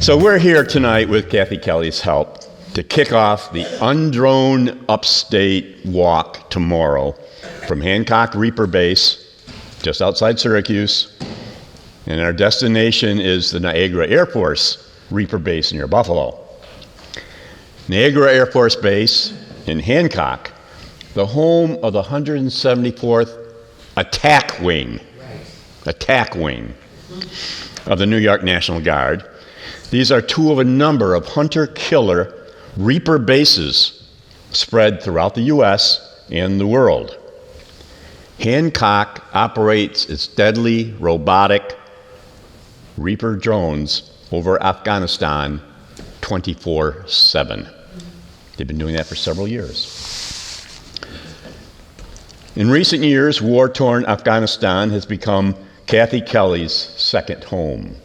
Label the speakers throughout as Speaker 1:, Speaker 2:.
Speaker 1: So we're here tonight with Kathy Kelly's help to kick off the Undrone Upstate Walk tomorrow from Hancock Reaper Base, just outside Syracuse. And our destination is the Niagara Air Force Reaper Base near Buffalo. Niagara Air Force Base in Hancock, the home of the 174th Attack Wing of the New York National Guard. These are two of a number of hunter-killer Reaper bases spread throughout the U.S. and the world. Hancock operates its deadly robotic Reaper drones over Afghanistan 24/7. They've been doing that for several years. In recent years, war-torn Afghanistan has become Kathy Kelly's second home.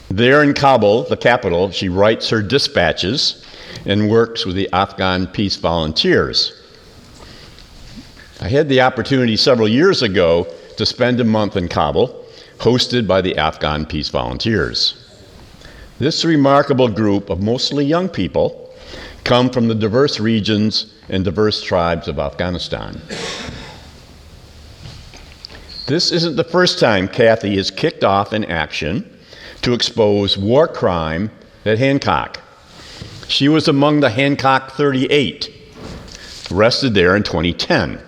Speaker 1: There in Kabul, the capital, she writes her dispatches and works with the Afghan peace volunteers. I had the opportunity several years ago to spend a month in Kabul, hosted by the Afghan peace volunteers. This remarkable group of mostly young people come from the diverse regions and diverse tribes of Afghanistan. This isn't the first time Kathy has kicked off an action to expose war crime at Hancock. She was among the Hancock 38, arrested there in 2010.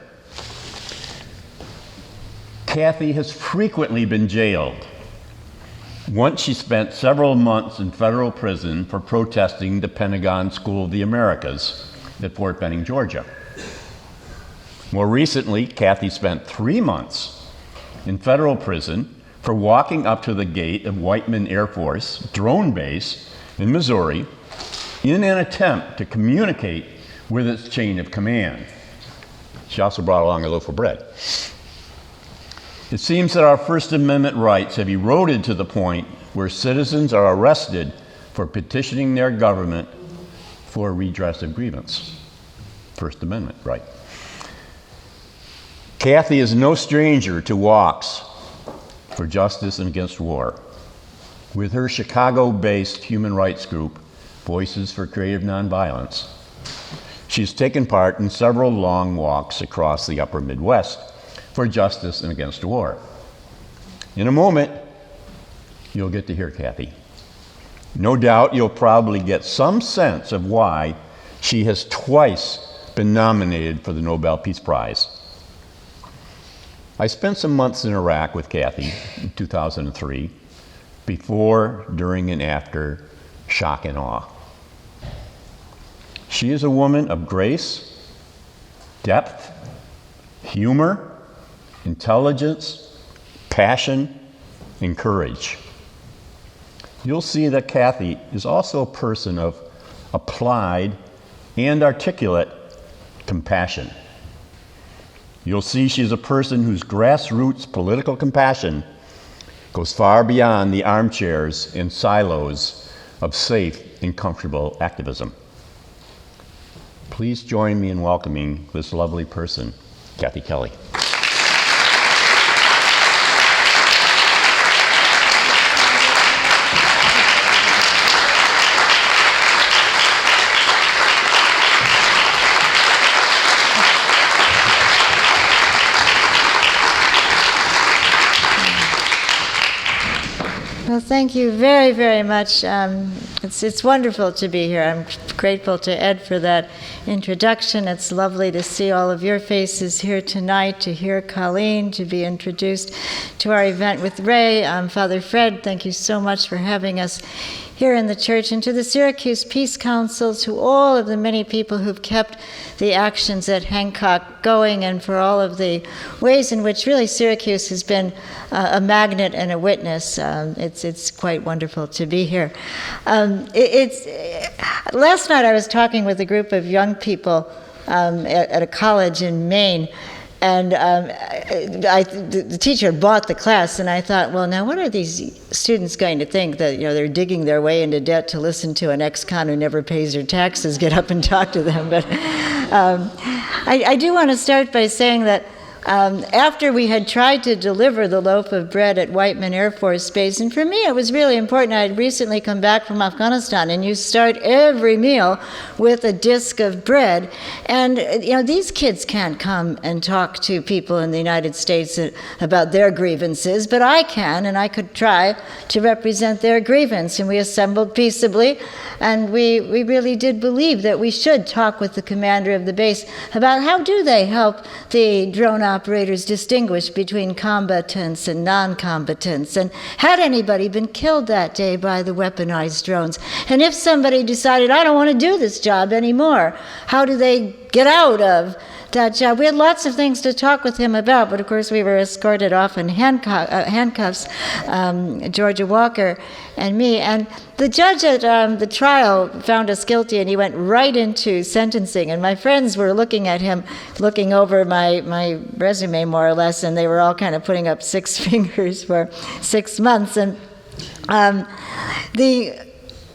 Speaker 1: Kathy has frequently been jailed. Once she spent several months in federal prison for protesting the Pentagon School of the Americas at Fort Benning, Georgia. More recently, Kathy spent 3 months in federal prison for walking up to the gate of Whiteman Air Force drone base in Missouri in an attempt to communicate with its chain of command. She also brought along a loaf of bread. It seems that our First Amendment rights have eroded to the point where citizens are arrested for petitioning their government for redress of grievance. First Amendment right. Kathy is no stranger to walks for justice and against war. With her Chicago-based human rights group, Voices for Creative Nonviolence, she's taken part in several long walks across the upper Midwest for justice and against war. In a moment, you'll get to hear Kathy. No doubt you'll probably get some sense of why she has twice been nominated for the Nobel Peace Prize. I spent some months in Iraq with Kathy in 2003, before, during, and after shock and awe. She is a woman of grace, depth, humor, intelligence, passion, and courage. You'll see that Kathy is also a person of applied and articulate compassion. You'll see she's a person whose grassroots political compassion goes far beyond the armchairs and silos of safe and comfortable activism. Please join me in welcoming this lovely person, Kathy Kelly.
Speaker 2: Well, thank you very, very much. It's wonderful to be here. I'm grateful to Ed for that introduction. It's lovely to see all of your faces here tonight, to hear Colleen, to be introduced to our event with Ray. Father Fred, thank you so much for having us here in the church, and to the Syracuse Peace Council, to all of the many people who've kept the actions at Hancock going, and for all of the ways in which really Syracuse has been a magnet and a witness. It's quite wonderful to be here. Last night I was talking with a group of young people at a college in Maine, and the teacher bought the class, and I thought, well, now what are these students going to think, that they're digging their way into debt to listen to an ex-con who never pays their taxes get up and talk to them? But I do want to start by saying that after we had tried to deliver the loaf of bread at Whiteman Air Force Base, and for me it was really important. I had recently come back from Afghanistan, and you start every meal with a disc of bread. And these kids can't come and talk to people in the United States about their grievances, but I can, and I could try to represent their grievance. And we assembled peaceably, and we really did believe that we should talk with the commander of the base about how do they help the drone operators distinguish between combatants and non-combatants, and had anybody been killed that day by the weaponized drones? And if somebody decided, I don't want to do this job anymore, how do they get out of that job? We had lots of things to talk with him about, but of course we were escorted off in handcuffs, Georgia Walker and me. And the judge at the trial found us guilty, and he went right into sentencing. And my friends were looking at him, looking over my resume more or less, and they were all kind of putting up 6 fingers for 6 months. And the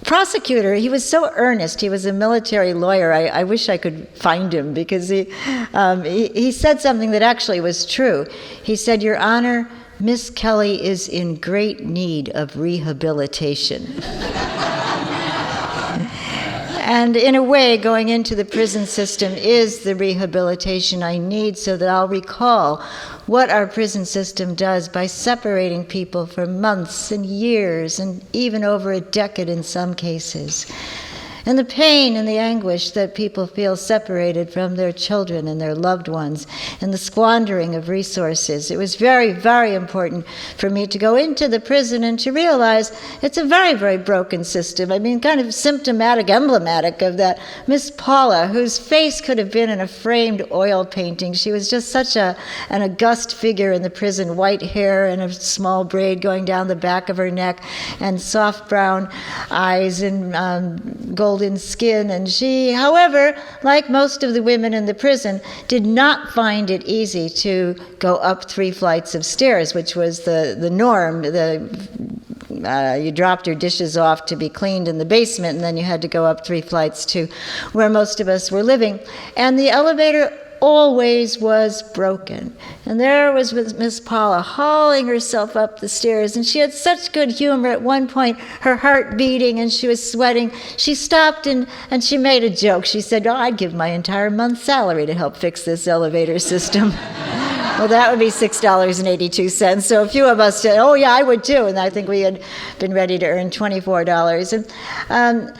Speaker 2: prosecutor, he was so earnest. He was a military lawyer. I wish I could find him, because he said something that actually was true. He said, Your Honor, Miss Kelly is in great need of rehabilitation. And in a way, going into the prison system is the rehabilitation I need, so that I'll recall what our prison system does by separating people for months and years and even over a decade in some cases. And the pain and the anguish that people feel separated from their children and their loved ones, and the squandering of resources. It was very, very important for me to go into the prison and to realize it's a very, very broken system. I mean, kind of symptomatic, emblematic of that Miss Paula, whose face could have been in a framed oil painting. She was just such an august figure in the prison, white hair and a small braid going down the back of her neck, and soft brown eyes and golden skin. And she, however, like most of the women in the prison, did not find it easy to go up 3 flights of stairs, which was the norm. You dropped your dishes off to be cleaned in the basement, and then you had to go up 3 flights to where most of us were living. And the elevator always was broken. And there was Miss Paula hauling herself up the stairs, and she had such good humor. At one point, her heart beating and she was sweating. She stopped and she made a joke. She said, I'd give my entire month's salary to help fix this elevator system. Well, that would be $6.82. So a few of us said, oh yeah, I would too. And I think we had been ready to earn $24. And,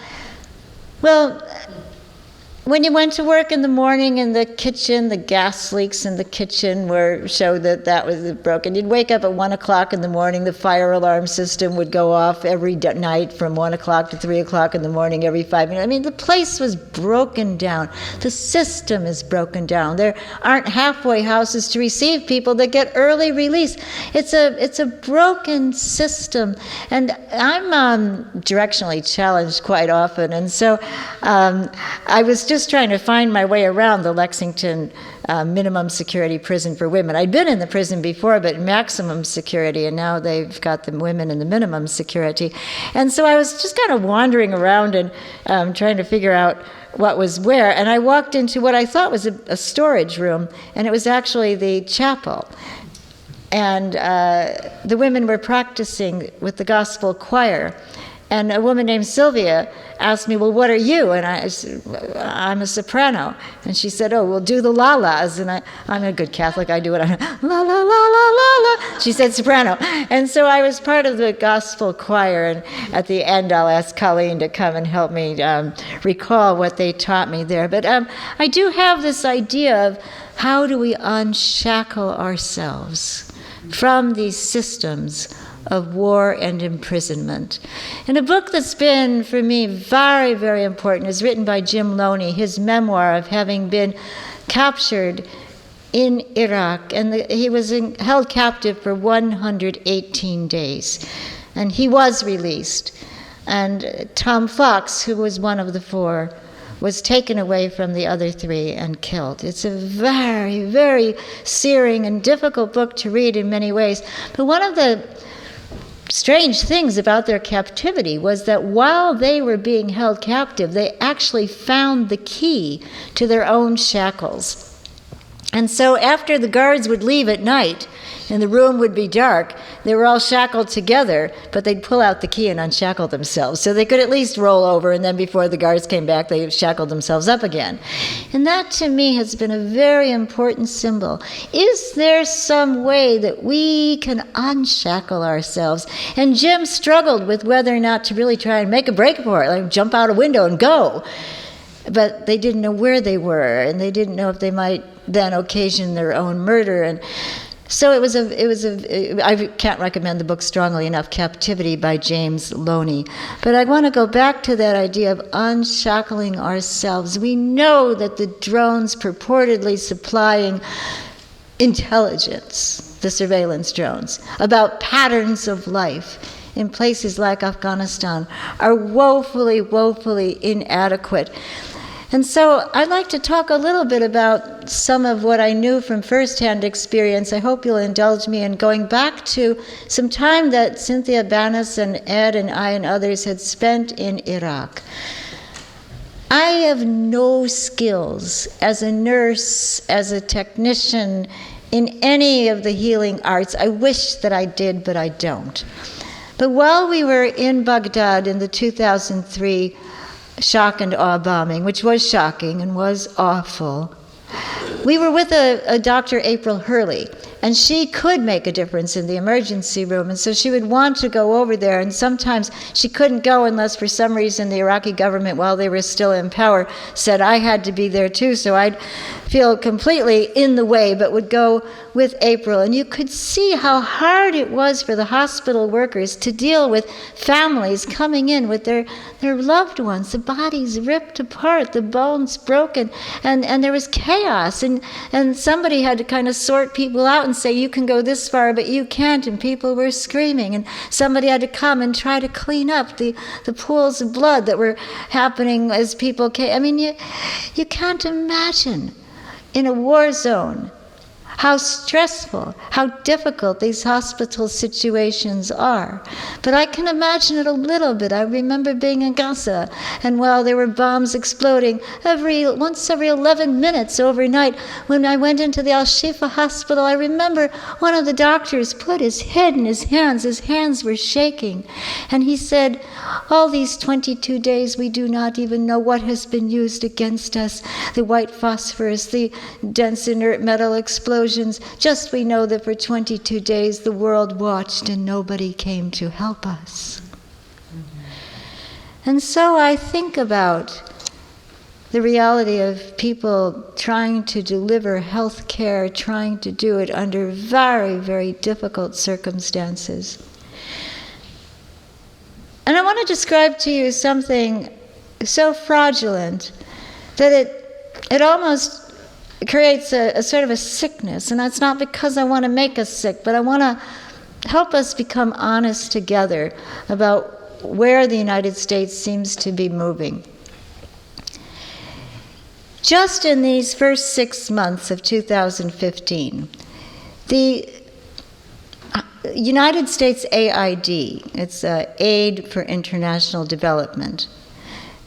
Speaker 2: when you went to work in the morning in the kitchen, the gas leaks in the kitchen showed that was broken. You'd wake up at 1 o'clock in the morning, the fire alarm system would go off every night from 1 o'clock to 3 o'clock in the morning every 5 minutes. I mean, the place was broken down. The system is broken down. There aren't halfway houses to receive people that get early release. It's a broken system. And I'm directionally challenged quite often. And so I was just trying to find my way around the Lexington minimum security prison for women. I'd been in the prison before, but maximum security, and now they've got the women in the minimum security. And so I was just kind of wandering around and trying to figure out what was where, and I walked into what I thought was a storage room, and it was actually the chapel. And the women were practicing with the gospel choir. And a woman named Sylvia asked me, well, what are you? And I said, I'm a soprano. And she said, oh, well, do the la-las. And I'm a good Catholic. I do it. La, la, la, la, la, la. She said soprano. And so I was part of the gospel choir. And at the end, I'll ask Colleen to come and help me recall what they taught me there. But I do have this idea of how do we unshackle ourselves from these systems of war and imprisonment. And a book that's been, for me, very, very important is written by Jim Loney, his memoir of having been captured in Iraq. And he was held captive for 118 days. And he was released. And Tom Fox, who was one of the 4, was taken away from the other 3 and killed. It's a very, very searing and difficult book to read in many ways. But one of the strange things about their captivity was that while they were being held captive, they actually found the key to their own shackles. And so after the guards would leave at night and the room would be dark, they were all shackled together, but they'd pull out the key and unshackle themselves. So they could at least roll over, and then before the guards came back, they shackled themselves up again. And that, to me, has been a very important symbol. Is there some way that we can unshackle ourselves? And Jim struggled with whether or not to really try and make a break for it, like jump out a window and go. But they didn't know where they were, and they didn't know if they might then occasion their own murder. And so I can't recommend the book strongly enough, Captivity by James Loney. But I want to go back to that idea of unshackling ourselves. We know that the drones purportedly supplying intelligence, the surveillance drones, about patterns of life in places like Afghanistan are woefully, woefully inadequate. And so I'd like to talk a little bit about some of what I knew from firsthand experience. I hope you'll indulge me in going back to some time that Cynthia Banas and Ed and I and others had spent in Iraq. I have no skills as a nurse, as a technician, in any of the healing arts. I wish that I did, but I don't. But while we were in Baghdad in the 2003 shock and awe bombing, which was shocking and was awful, we were with a Dr. April Hurley, and she could make a difference in the emergency room, and so she would want to go over there, and sometimes she couldn't go unless for some reason the Iraqi government, while they were still in power, said I had to be there too, so I'd feel completely in the way, but would go with April. And you could see how hard it was for the hospital workers to deal with families coming in with their loved ones, the bodies ripped apart, the bones broken, and there was chaos, and somebody had to kind of sort people out and say, you can go this far, but you can't, and people were screaming, and somebody had to come and try to clean up the pools of blood that were happening as people came. I mean, you can't imagine in a war zone how stressful, how difficult these hospital situations are. But I can imagine it a little bit. I remember being in Gaza, and while there were bombs exploding once every 11 minutes overnight, when I went into the Al-Shifa hospital, I remember one of the doctors put his head in his hands were shaking, and he said, all these 22 days we do not even know what has been used against us, the white phosphorus, the dense inert metal explosions. Just we know that for 22 days the world watched and nobody came to help us. And so I think about the reality of people trying to deliver health care, trying to do it under very, very difficult circumstances. And I want to describe to you something so fraudulent that it almost creates a sort of a sickness. And it's not because I want to make us sick, but I want to help us become honest together about where the United States seems to be moving. Just in these first 6 months of 2015, the United States AID, it's Aid for International Development,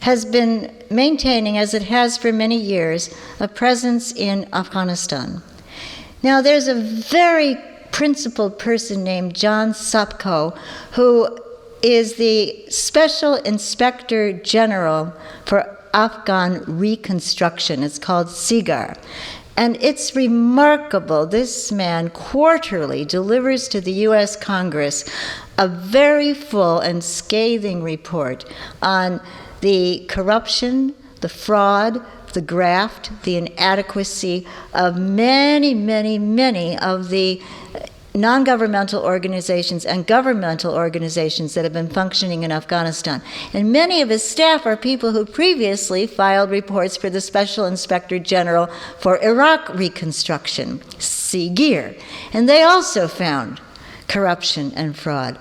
Speaker 2: has been maintaining, as it has for many years, a presence in Afghanistan. Now, there's a very principled person named John Sopko, who is the Special Inspector General for Afghan Reconstruction. It's called SIGAR. And it's remarkable. This man quarterly delivers to the U.S. Congress a very full and scathing report on the corruption, the fraud, the graft, the inadequacy of many, many, many of the non-governmental organizations and governmental organizations that have been functioning in Afghanistan. And many of his staff are people who previously filed reports for the Special Inspector General for Iraq Reconstruction, SIGIR. And they also found corruption and fraud.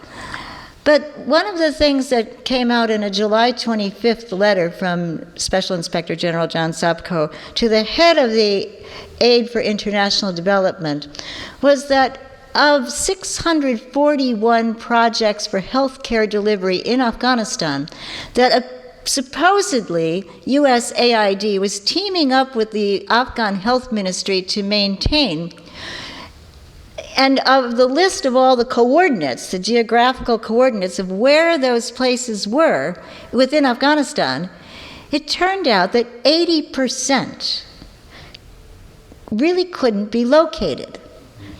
Speaker 2: But one of the things that came out in a July 25th letter from Special Inspector General John Sopko to the head of the Aid for International Development was that of 641 projects for health care delivery in Afghanistan, that supposedly USAID was teaming up with the Afghan Health Ministry to maintain. And of the list of all the coordinates, the geographical coordinates of where those places were within Afghanistan, it turned out that 80% really couldn't be located.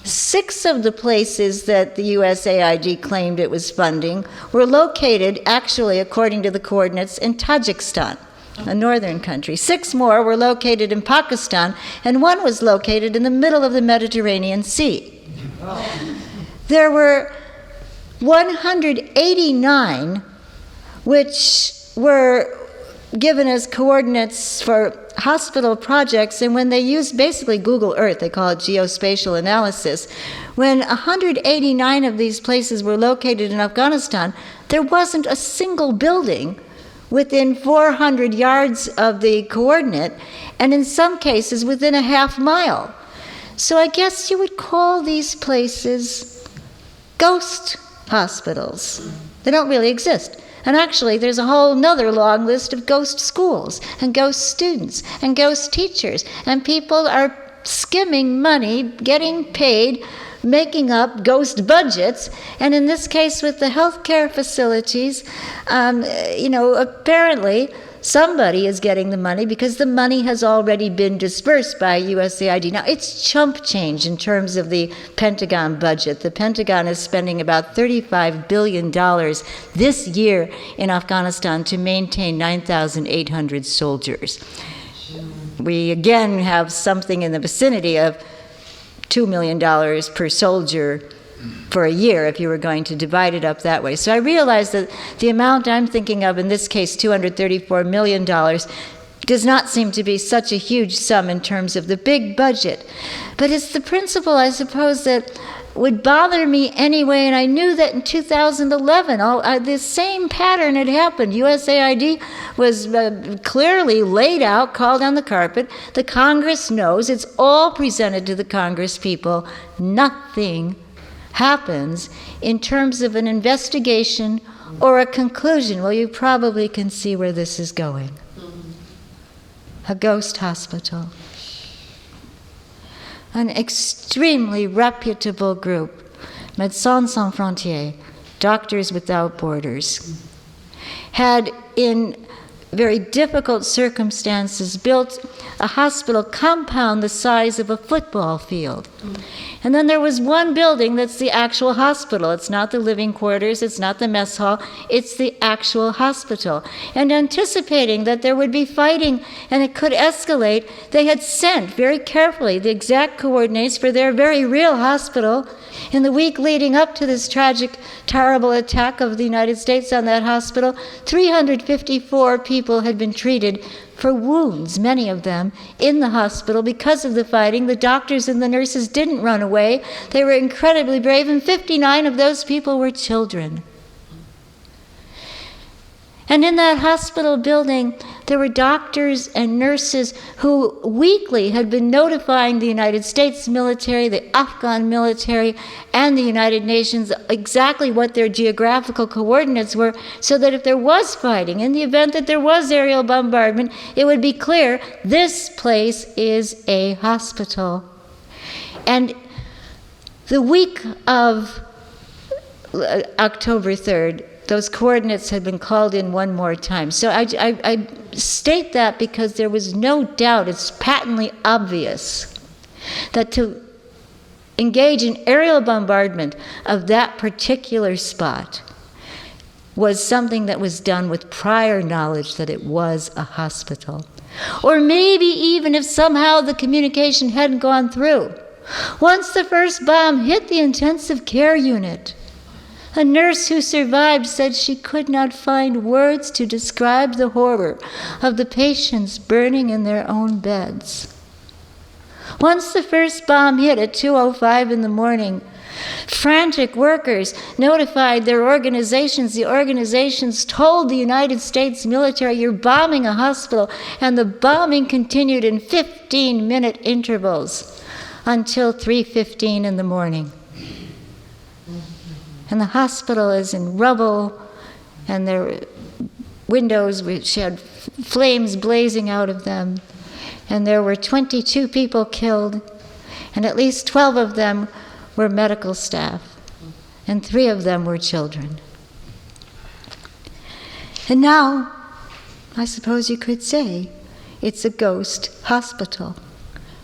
Speaker 2: 6 of the places that the USAID claimed it was funding were located, actually, according to the coordinates, in Tajikistan, a northern country. 6 more were located in Pakistan, and 1 was located in the middle of the Mediterranean Sea. There were 189 which were given as coordinates for hospital projects, and when they used basically Google Earth, they call it geospatial analysis, when 189 of these places were located in Afghanistan, there wasn't a single building within 400 yards of the coordinate, and in some cases within a half mile. So I guess you would call these places ghost hospitals. They don't really exist. And actually, there's a whole nother long list of ghost schools and ghost students and ghost teachers. And people are skimming money, getting paid, making up ghost budgets. And in this case, with the healthcare facilities, apparently somebody is getting the money because the money has already been dispersed by USAID. Now, it's chump change in terms of the Pentagon budget. The Pentagon is spending about $35 billion this year in Afghanistan to maintain 9,800 soldiers. We again have something in the vicinity of $2 million per soldier for a year if you were going to divide it up that way. So I realized that the amount I'm thinking of, in this case $234 million, does not seem to be such a huge sum in terms of the big budget. But it's the principle, I suppose, that would bother me anyway, and I knew that in 2011 the same pattern had happened. USAID was clearly laid out, called on the carpet. The Congress knows. It's all presented to the Congress people. Nothing happens in terms of an investigation or a conclusion. Well, you probably can see where this is going. A ghost hospital. An extremely reputable group, Médecins Sans Frontières, Doctors Without Borders, had in very difficult circumstances built a hospital compound the size of a football field. And then there was one building that's the actual hospital. It's not the living quarters, it's not the mess hall, it's the actual hospital. And anticipating that there would be fighting and it could escalate, they had sent very carefully the exact coordinates for their very real hospital. In the week leading up to this tragic, terrible attack of the United States on that hospital, 354 people had been treated for wounds, many of them, in the hospital because of the fighting. The doctors and the nurses didn't run away. They were incredibly brave, and 59 of those people were children. And in that hospital building, there were doctors and nurses who weekly had been notifying the United States military, the Afghan military, and the United Nations exactly what their geographical coordinates were, so that if there was fighting, in the event that there was aerial bombardment, it would be clear this place is a hospital. And the week of October 3rd, those coordinates had been called in one more time. So I state that because there was no doubt, it's patently obvious, that to engage in aerial bombardment of that particular spot was something that was done with prior knowledge that it was a hospital. Or maybe even if somehow the communication hadn't gone through. Once the first bomb hit the intensive care unit, a nurse who survived said she could not find words to describe the horror of the patients burning in their own beds. Once the first bomb hit at 2:05 in the morning, frantic workers notified their organizations. The organizations told the United States military, "You're bombing a hospital," and the bombing continued in 15-minute intervals until 3:15 in the morning. And the hospital is in rubble, and there are windows which had flames blazing out of them, and there were 22 people killed, and at least 12 of them were medical staff, and 3 of them were children. And now, I suppose you could say, it's a ghost hospital.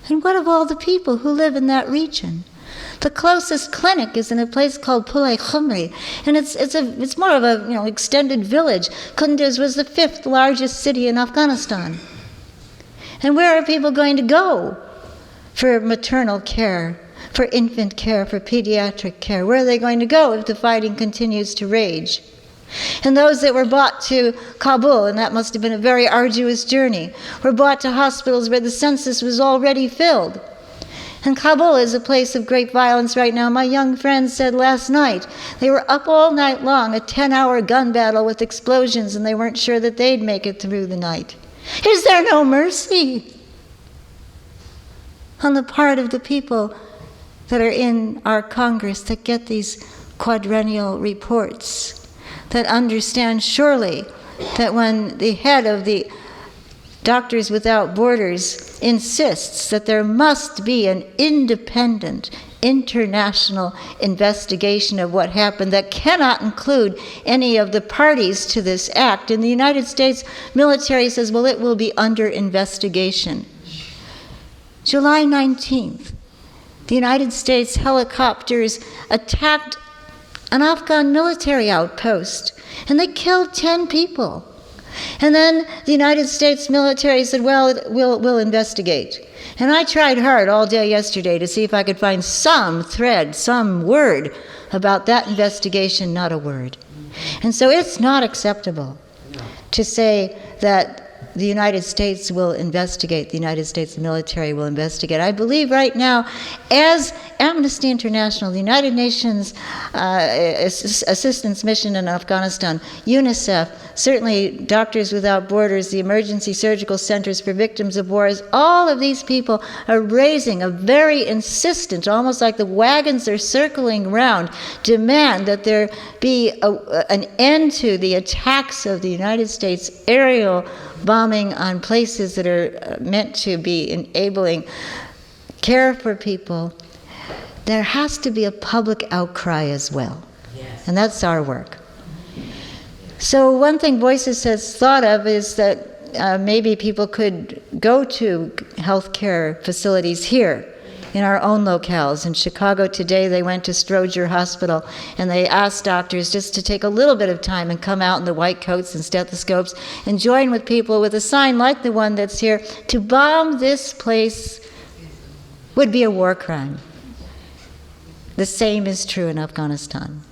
Speaker 2: And what of all the people who live in that region? The closest clinic is in a place called Pulay Khumri, and it's more of a extended village. Kunduz was the 5th largest city in Afghanistan. And where are people going to go for maternal care, for infant care, for pediatric care? Where are they going to go if the fighting continues to rage? And those that were brought to Kabul, and that must have been a very arduous journey, were brought to hospitals where the census was already filled. And Kabul is a place of great violence right now. My young friends said last night they were up all night long, a 10-hour gun battle with explosions, and they weren't sure that they'd make it through the night. Is there no mercy on the part of the people that are in our Congress that get these quadrennial reports, that understand surely that when the head of the Doctors Without Borders insists that there must be an independent international investigation of what happened that cannot include any of the parties to this act, and the United States military says, well, it will be under investigation. July 19th, the United States helicopters attacked an Afghan military outpost, and they killed 10 people. And then the United States military said, well, we'll investigate. And I tried hard all day yesterday to see if I could find some thread, some word about that investigation, not a word. And so it's not acceptable to say that the United States will investigate, the United States military will investigate. I believe right now, as Amnesty International, the United Nations Assistance Mission in Afghanistan, UNICEF, certainly Doctors Without Borders, the Emergency Surgical Centers for Victims of Wars, all of these people are raising a very insistent, almost like the wagons are circling around, demand that there be an end to the attacks of the United States aerial bombing on places that are meant to be enabling care for people. There has to be a public outcry as well. Yes. And that's our work. So one thing Voices has thought of is that maybe people could go to healthcare facilities here in our own locales. In Chicago today, they went to Stroger Hospital, and they asked doctors just to take a little bit of time and come out in the white coats and stethoscopes and join with people with a sign like the one that's here. To bomb this place would be a war crime. The same is true in Afghanistan.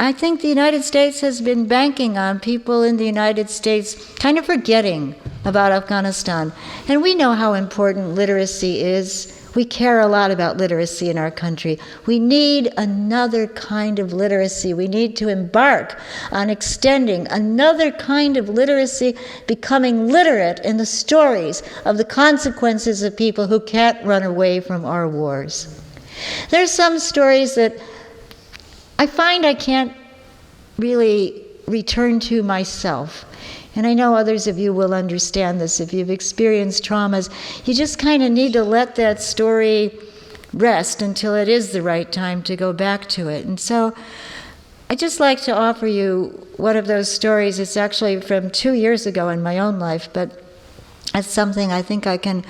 Speaker 2: I think the United States has been banking on people in the United States kind of forgetting about Afghanistan. And we know how important literacy is. We care a lot about literacy in our country. We need another kind of literacy. We need to embark on extending another kind of literacy, becoming literate in the stories of the consequences of people who can't run away from our wars. There's some stories that I find I can't really return to myself. And I know others of you will understand this. If you've experienced traumas, you just kind of need to let that story rest until it is the right time to go back to it. And so I'd just like to offer you one of those stories. It's actually from 2 years ago in my own life, but it's something I think I can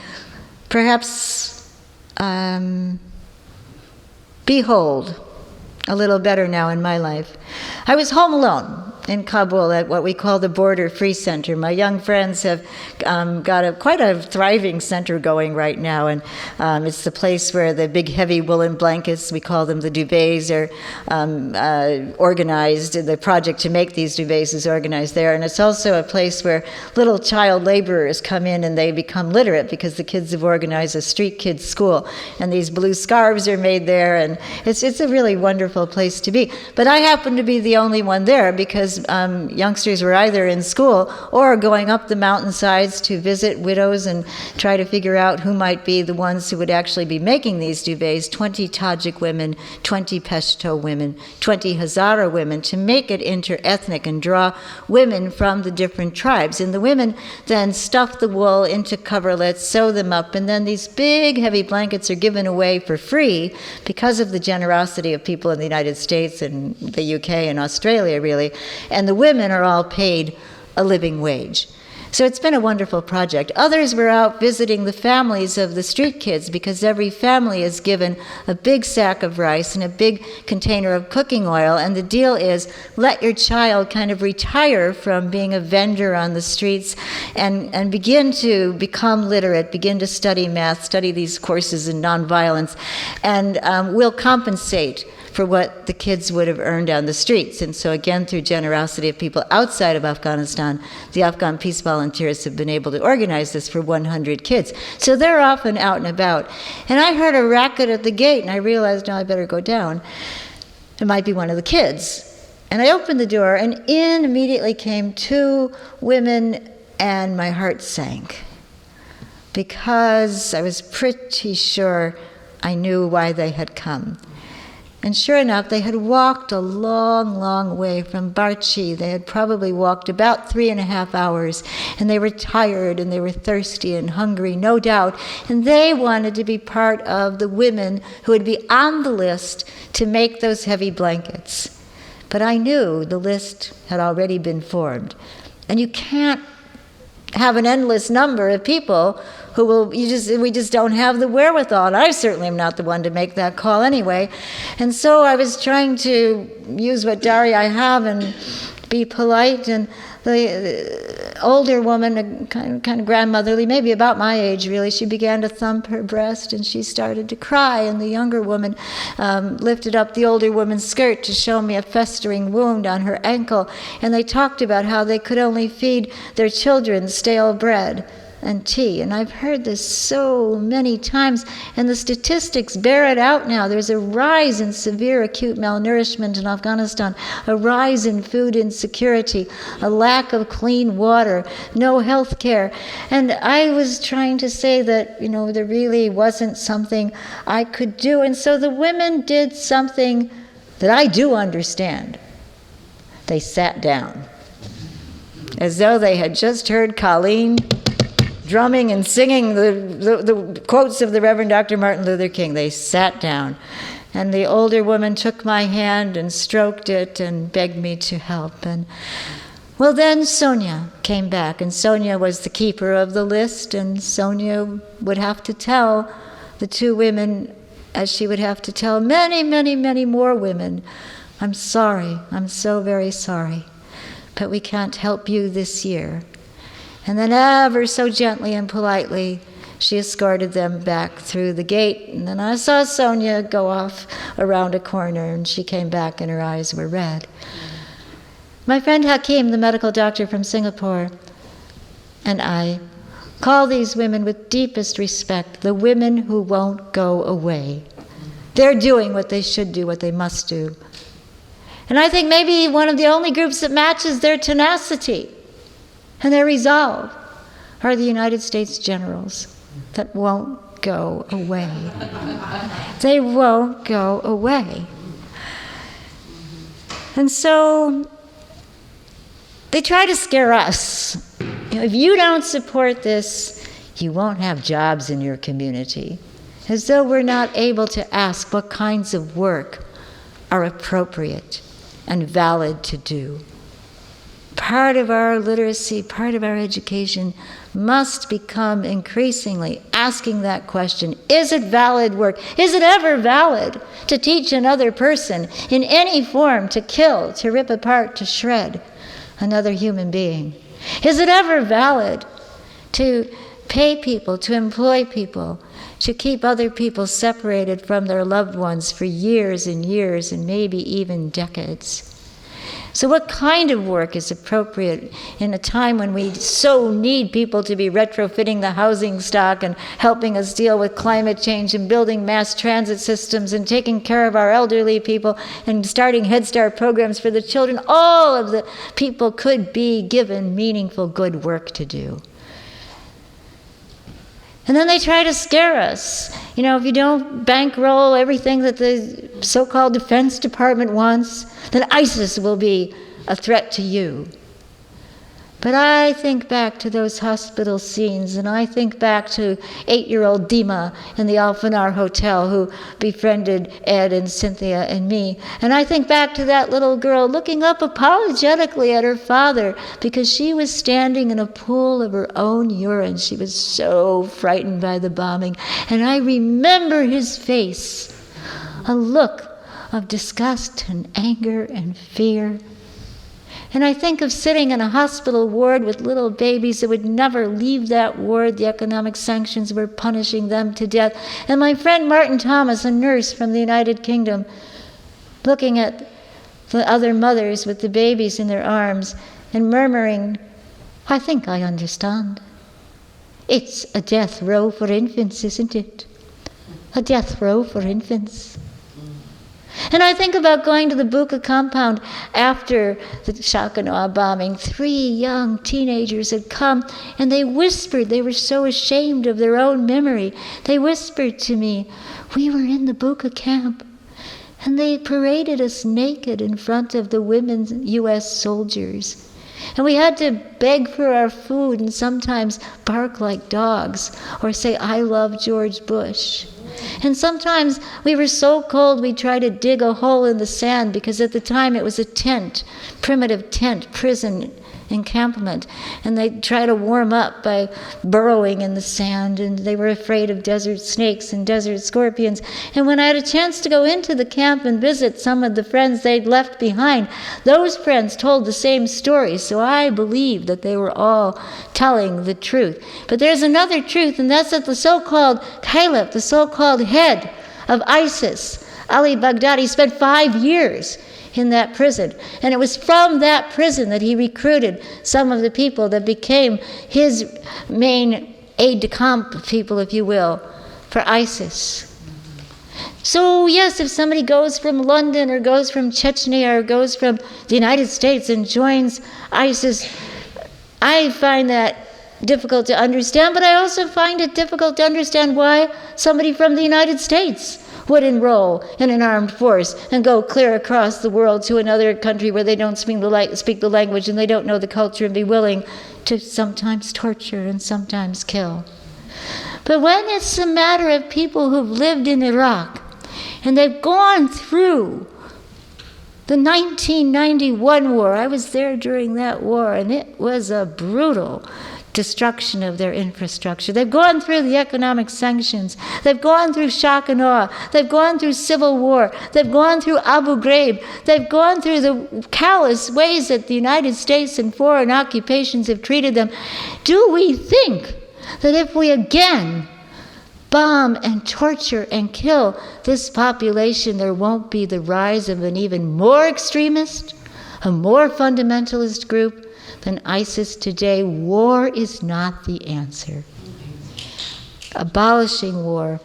Speaker 2: perhaps behold a little better now in my life. I was home alone in Kabul at what we call the Border Free Center. My young friends have got quite a thriving center going right now, and it's the place where the big heavy woolen blankets, we call them the duvets, are organized. The project to make these duvets is organized there, and it's also a place where little child laborers come in and they become literate because the kids have organized a street kids school, and these blue scarves are made there, and it's a really wonderful place to be. But I happen to be the only one there because these youngsters were either in school or going up the mountainsides to visit widows and try to figure out who might be the ones who would actually be making these duvets. 20 Tajik women, 20 Pashto women, 20 Hazara women, to make it inter-ethnic and draw women from the different tribes. And the women then stuff the wool into coverlets, sew them up, and then these big heavy blankets are given away for free because of the generosity of people in the United States and the UK and Australia, really. And the women are all paid a living wage. So it's been a wonderful project. Others were out visiting the families of the street kids, because every family is given a big sack of rice and a big container of cooking oil, and the deal is let your child kind of retire from being a vendor on the streets and begin to become literate, begin to study math, study these courses in nonviolence, and we'll compensate for what the kids would have earned on the streets. And so again, through generosity of people outside of Afghanistan, the Afghan Peace Volunteers have been able to organize this for 100 kids. So they're often out and about. And I heard a racket at the gate, and I realized, now I better go down. It might be one of the kids. And I opened the door, and in immediately came two women, and my heart sank, because I was pretty sure I knew why they had come. And sure enough, they had walked a long, long way from Barchi. They had probably walked about 3.5 hours, and they were tired, and they were thirsty and hungry, no doubt. And they wanted to be part of the women who would be on the list to make those heavy blankets. But I knew the list had already been formed. And you can't have an endless number of people who will, we just don't have the wherewithal. And I certainly am not the one to make that call anyway. And so I was trying to use what Dari I have and be polite. And the older woman, kind of grandmotherly, maybe about my age really, she began to thump her breast and she started to cry. And the younger woman lifted up the older woman's skirt to show me a festering wound on her ankle. And they talked about how they could only feed their children stale bread and tea. And I've heard this so many times, and the statistics bear it out now. There's a rise in severe acute malnourishment in Afghanistan, a rise in food insecurity, a lack of clean water, no health care. And I was trying to say that, there really wasn't something I could do. And so the women did something that I do understand. They sat down, as though they had just heard Colleen drumming and singing the quotes of the Reverend Dr. Martin Luther King. They sat down, and the older woman took my hand and stroked it and begged me to help. And well, then Sonia came back, and Sonia was the keeper of the list, and Sonia would have to tell the two women, as she would have to tell many, many, many more women, I'm sorry, I'm so very sorry, but we can't help you this year. And then ever so gently and politely, she escorted them back through the gate. And then I saw Sonia go off around a corner, and she came back and her eyes were red. My friend Hakim, the medical doctor from Singapore, and I call these women with deepest respect the women who won't go away. They're doing what they should do, what they must do. And I think maybe one of the only groups that matches their tenacity and their resolve are the United States generals that won't go away. They won't go away. And so they try to scare us. If you don't support this, you won't have jobs in your community. As though we're not able to ask what kinds of work are appropriate and valid to do. Part of our literacy, part of our education must become increasingly asking that question, is it valid work? Is it ever valid to teach another person in any form to kill, to rip apart, to shred another human being? Is it ever valid to pay people, to employ people, to keep other people separated from their loved ones for years and years and maybe even decades? So what kind of work is appropriate in a time when we so need people to be retrofitting the housing stock and helping us deal with climate change and building mass transit systems and taking care of our elderly people and starting Head Start programs for the children? All of the people could be given meaningful good work to do. And then they try to scare us. You know, if you don't bankroll everything that the so-called Defense Department wants, then ISIS will be a threat to you. But I think back to those hospital scenes, and I think back to 8-year-old Dima in the Alphanar Hotel who befriended Ed and Cynthia and me. And I think back to that little girl looking up apologetically at her father because she was standing in a pool of her own urine. She was so frightened by the bombing. And I remember his face, a look of disgust and anger and fear. And I think of sitting in a hospital ward with little babies that would never leave that ward. The economic sanctions were punishing them to death. And my friend Martin Thomas, a nurse from the United Kingdom, looking at the other mothers with the babies in their arms and murmuring, "I think I understand. It's a death row for infants, isn't it? A death row for infants." And I think about going to the Bucha compound after the Shakanoa bombing. 3 young teenagers had come, and they whispered. They were so ashamed of their own memory. They whispered to me, "We were in the Bucha camp, and they paraded us naked in front of the women U.S. soldiers. And we had to beg for our food and sometimes bark like dogs or say, 'I love George Bush.' And sometimes we were so cold we'd try to dig a hole in the sand because at the time it was a tent, primitive tent, prison encampment. And they'd try to warm up by burrowing in the sand, and they were afraid of desert snakes and desert scorpions. And when I had a chance to go into the camp and visit some of the friends they'd left behind, those friends told the same story, so I believed that they were all telling the truth. But there's another truth, and that's that the so-called caliph, the so-called head of ISIS, Ali Baghdadi, spent 5 years in that prison. And it was from that prison that he recruited some of the people that became his main aide-de-camp people, if you will, for ISIS. So yes, if somebody goes from London or goes from Chechnya or goes from the United States and joins ISIS, I find that difficult to understand, but I also find it difficult to understand why somebody from the United States would enroll in an armed force and go clear across the world to another country where they don't speak the language and they don't know the culture and be willing to sometimes torture and sometimes kill. But when it's a matter of people who've lived in Iraq and they've gone through the 1991 war, I was there during that war, and it was a brutal destruction of their infrastructure. They've gone through the economic sanctions. They've gone through shock and awe. They've gone through civil war. They've gone through Abu Ghraib. They've gone through the callous ways that the United States and foreign occupations have treated them. Do we think that if we again bomb and torture and kill this population, there won't be the rise of an even more extremist, a more fundamentalist group than ISIS today? War is not the answer. Abolishing war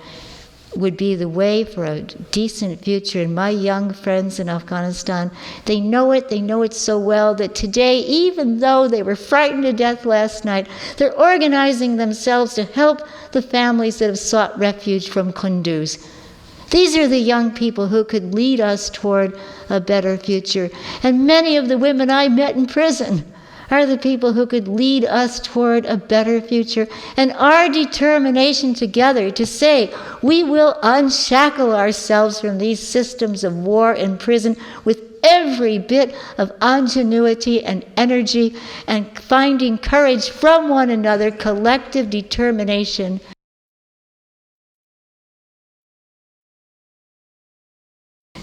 Speaker 2: would be the way for a decent future. And my young friends in Afghanistan, they know it so well that today, even though they were frightened to death last night, they're organizing themselves to help the families that have sought refuge from Kunduz. These are the young people who could lead us toward a better future. And many of the women I met in prison are the people who could lead us toward a better future. And our determination together to say we will unshackle ourselves from these systems of war and prison with every bit of ingenuity and energy and finding courage from one another, collective determination.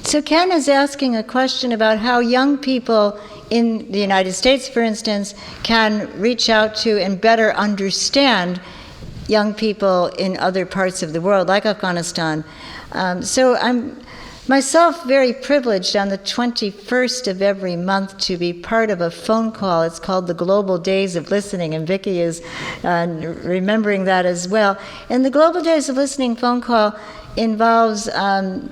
Speaker 2: So Ken is asking a question about how young people in the United States, for instance, can reach out to and better understand young people in other parts of the world, like Afghanistan. So I'm myself very privileged on the 21st of every month to be part of a phone call. It's called the Global Days of Listening, and Vicki is remembering that as well. And the Global Days of Listening phone call involves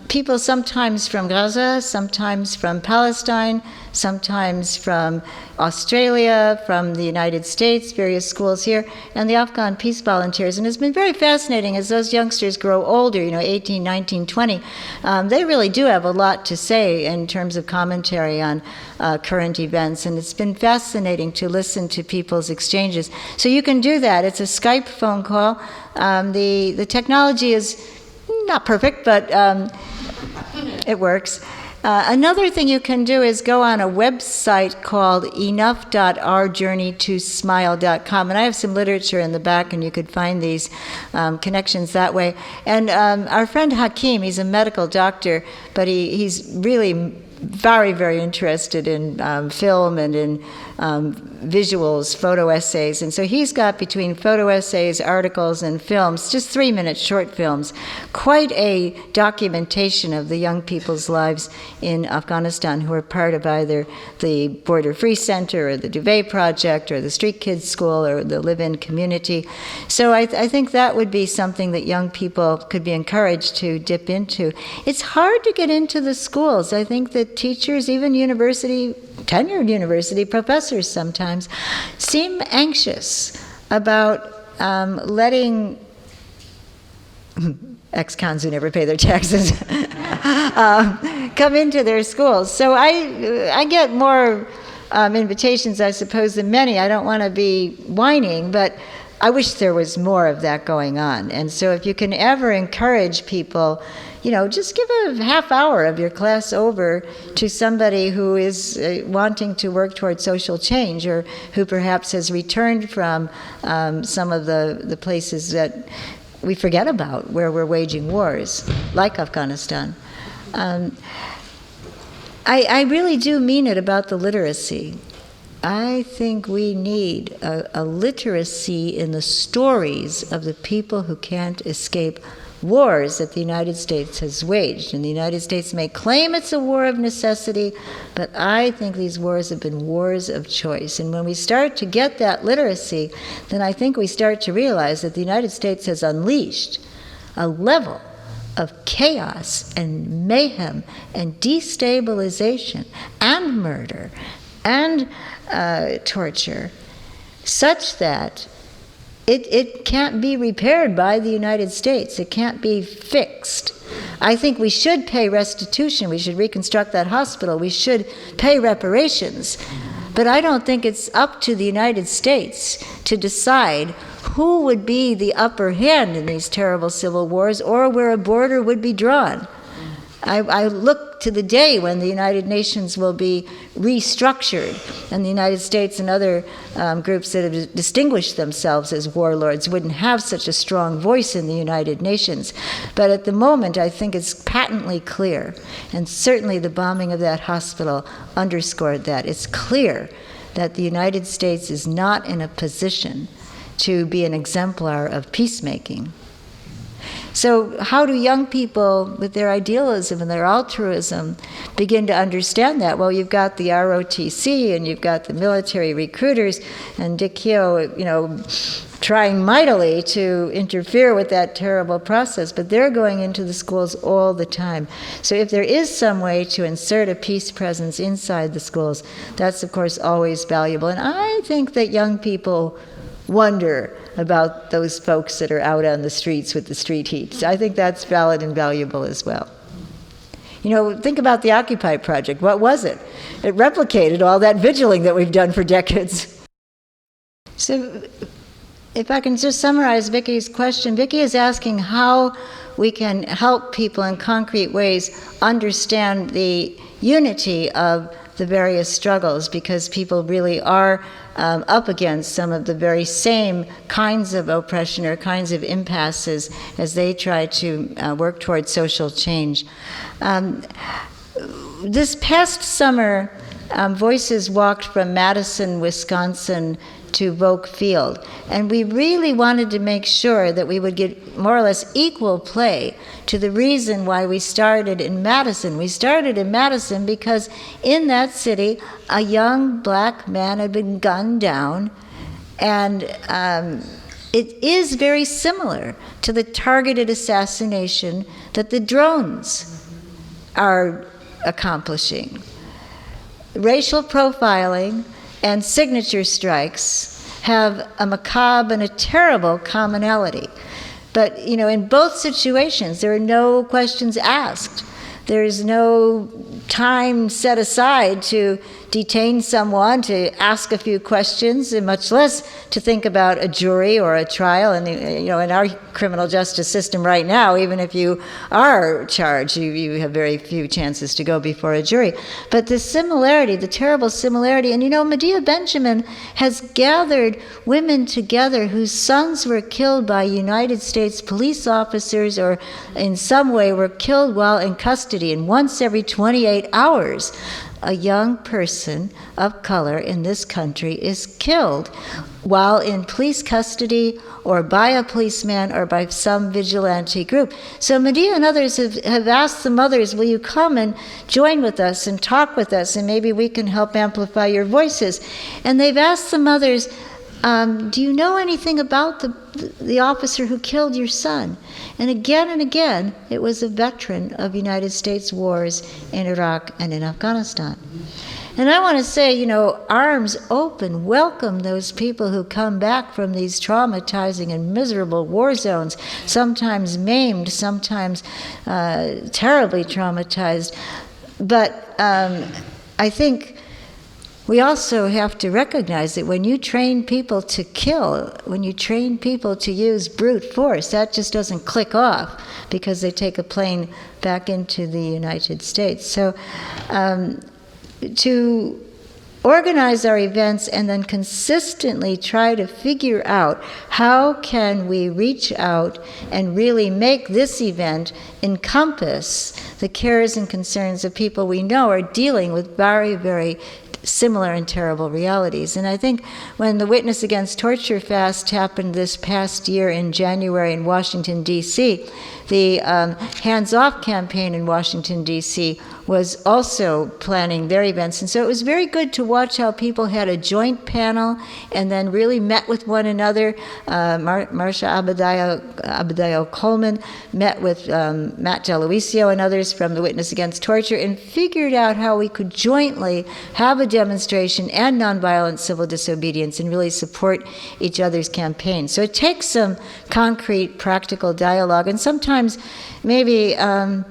Speaker 2: people sometimes from Gaza, sometimes from Palestine, sometimes from Australia, from the United States, various schools here, and the Afghan peace volunteers. And it's been very fascinating as those youngsters grow older, 18, 19, 20. They really do have a lot to say in terms of commentary on current events, and it's been fascinating to listen to people's exchanges. So you can do that. It's a Skype phone call. The technology is not perfect, but it works. Another thing you can do is go on a website called enough.ourjourneytosmile.com, and I have some literature in the back, and you could find these connections that way. And our friend Hakim, he's a medical doctor, but he's really very, very interested in film and in visuals, photo essays. And so he's got, between photo essays, articles, and films, just 3-minute short films, quite a documentation of the young people's lives in Afghanistan who are part of either the Border Free Center or the Duvet Project or the Street Kids School or the live-in community. So I think that would be something that young people could be encouraged to dip into. It's hard to get into the schools. I think that teachers, even tenured university professors sometimes, seem anxious about letting ex-cons who never pay their taxes come into their schools. So I get more invitations, I suppose, than many. I don't want to be whining, but I wish there was more of that going on. And so if you can ever encourage people, just give a half hour of your class over to somebody who is wanting to work toward social change, or who perhaps has returned from some of the places that we forget about where we're waging wars, like Afghanistan. I really do mean it about the literacy. I think we need a literacy in the stories of the people who can't escape wars that the United States has waged. And the United States may claim it's a war of necessity, but I think these wars have been wars of choice. And when we start to get that literacy, then I think we start to realize that the United States has unleashed a level of chaos and mayhem and destabilization and murder and torture, such that it can't be repaired by the United States. It can't be fixed. I think we should pay restitution. We should reconstruct that hospital. We should pay reparations. But I don't think it's up to the United States to decide who would be the upper hand in these terrible civil wars, or where a border would be drawn. I look to the day when the United Nations will be restructured, and the United States and other groups that have distinguished themselves as warlords wouldn't have such a strong voice in the United Nations. But at the moment, I think it's patently clear, and certainly the bombing of that hospital underscored that. It's clear that the United States is not in a position to be an exemplar of peacemaking. So how do young people, with their idealism and their altruism, begin to understand that? Well, you've got the ROTC, and you've got the military recruiters, and Dick Keogh, trying mightily to interfere with that terrible process, but they're going into the schools all the time. So if there is some way to insert a peace presence inside the schools, that's, of course, always valuable. And I think that young people wonder about those folks that are out on the streets with the street heat. So I think that's valid and valuable as well. Think about the Occupy project. What was it? It replicated all that vigiling that we've done for decades. So if I can just summarize Vicki's question, Vicki is asking how we can help people in concrete ways understand the unity of the various struggles, because people really are up against some of the very same kinds of oppression or kinds of impasses as they try to work towards social change. This past summer, Voices walked from Madison, Wisconsin to Volk Field. And we really wanted to make sure that we would get more or less equal play to the reason why we started in Madison. We started in Madison because in that city, a young black man had been gunned down, and it is very similar to the targeted assassination that the drones are accomplishing. Racial profiling and signature strikes have a macabre and a terrible commonality. But, in both situations, there are no questions asked. There is no time set aside to detain someone, to ask a few questions, and much less to think about a jury or a trial. And, in our criminal justice system right now, even if you are charged, you have very few chances to go before a jury. But the similarity, the terrible similarity, and Medea Benjamin has gathered women together whose sons were killed by United States police officers or in some way were killed while in custody, and once every 28 hours, a young person of color in this country is killed while in police custody or by a policeman or by some vigilante group. So Medea and others have asked the mothers, will you come and join with us and talk with us, and maybe we can help amplify your voices. And they've asked the mothers, do you know anything about the officer who killed your son? And again, it was a veteran of United States wars in Iraq and in Afghanistan. And I want to say, arms open, welcome those people who come back from these traumatizing and miserable war zones, sometimes maimed, sometimes terribly traumatized. But I think we also have to recognize that when you train people to kill, when you train people to use brute force, that just doesn't click off because they take a plane back into the United States. So to organize our events and then consistently try to figure out how can we reach out and really make this event encompass the cares and concerns of people we know are dealing with very, very similar and terrible realities. And I think when the Witness Against Torture Fast happened this past year in January in Washington, D.C., the Hands Off campaign in Washington, D.C. was also planning their events. And so it was very good to watch how people had a joint panel and then really met with one another. Marsha Abadayo Coleman met with Matt Deloisio and others from the Witness Against Torture and figured out how we could jointly have a demonstration and nonviolent civil disobedience and really support each other's campaigns. So it takes some concrete, practical dialogue, and sometimes maybe in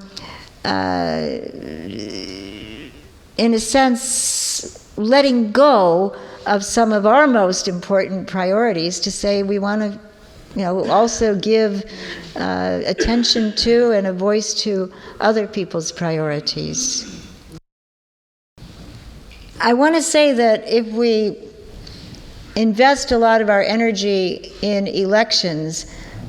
Speaker 2: a sense, letting go of some of our most important priorities to say we want to, also give attention to and a voice to other people's priorities. I want to say that if we invest a lot of our energy in elections,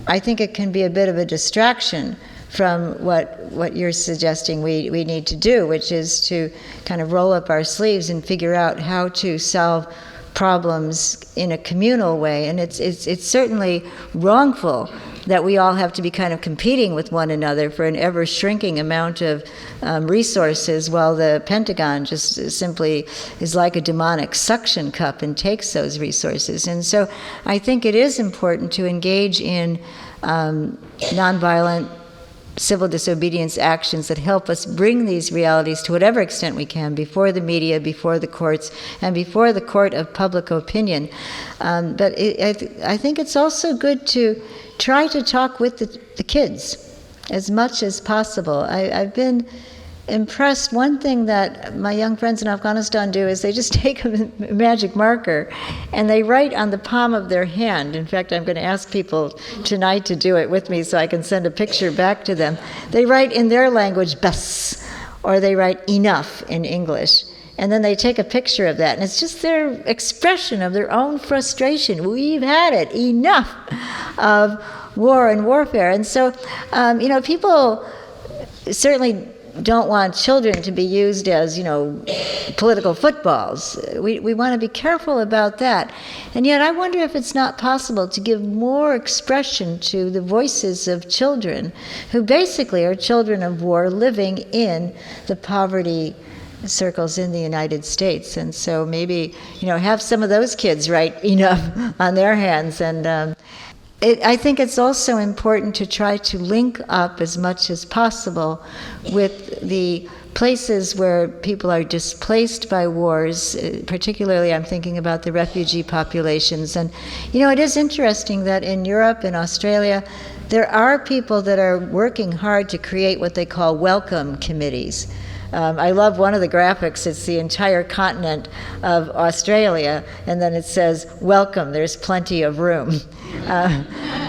Speaker 2: I think it can be a bit of a distraction from what you're suggesting we need to do, which is to kind of roll up our sleeves and figure out how to solve problems in a communal way. And it's certainly wrongful that we all have to be kind of competing with one another for an ever-shrinking amount of resources, while the Pentagon just simply is like a demonic suction cup and takes those resources. And so I think it is important to engage in nonviolent civil disobedience actions that help us bring these realities to whatever extent we can before the media, before the courts, and before the court of public opinion. But I think it's also good to try to talk with the kids as much as possible. I've been impressed. One thing that my young friends in Afghanistan do is they just take a magic marker and they write on the palm of their hand. In fact, I'm going to ask people tonight to do it with me so I can send a picture back to them. They write in their language, bas, or they write enough in English. And then they take a picture of that, and it's just their expression of their own frustration. We've had it, enough of war and warfare. And so, people certainly don't want children to be used as, political footballs. We want to be careful about that. And yet I wonder if it's not possible to give more expression to the voices of children who basically are children of war living in the poverty circles in the United States. And so maybe, have some of those kids write enough on their hands. And I think it's also important to try to link up as much as possible with the places where people are displaced by wars. Particularly, I'm thinking about the refugee populations. And, it is interesting that in Europe and Australia, there are people that are working hard to create what they call welcome committees. I love one of the graphics. It's the entire continent of Australia, and then it says, "Welcome, there's plenty of room."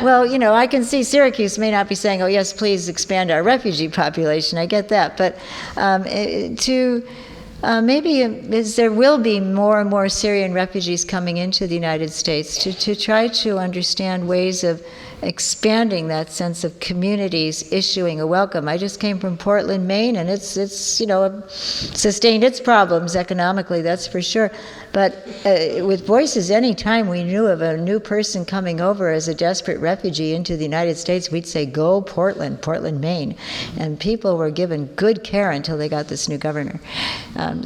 Speaker 2: Well, I can see Syracuse may not be saying, "Oh, yes, please expand our refugee population." I get that. But maybe as there will be more and more Syrian refugees coming into the United States, to try to understand ways of expanding that sense of communities issuing a welcome. I just came from Portland, Maine, and it's sustained its problems economically, that's for sure. But with Voices, any time we knew of a new person coming over as a desperate refugee into the United States, we'd say, "Go Portland, Maine." And people were given good care until they got this new governor.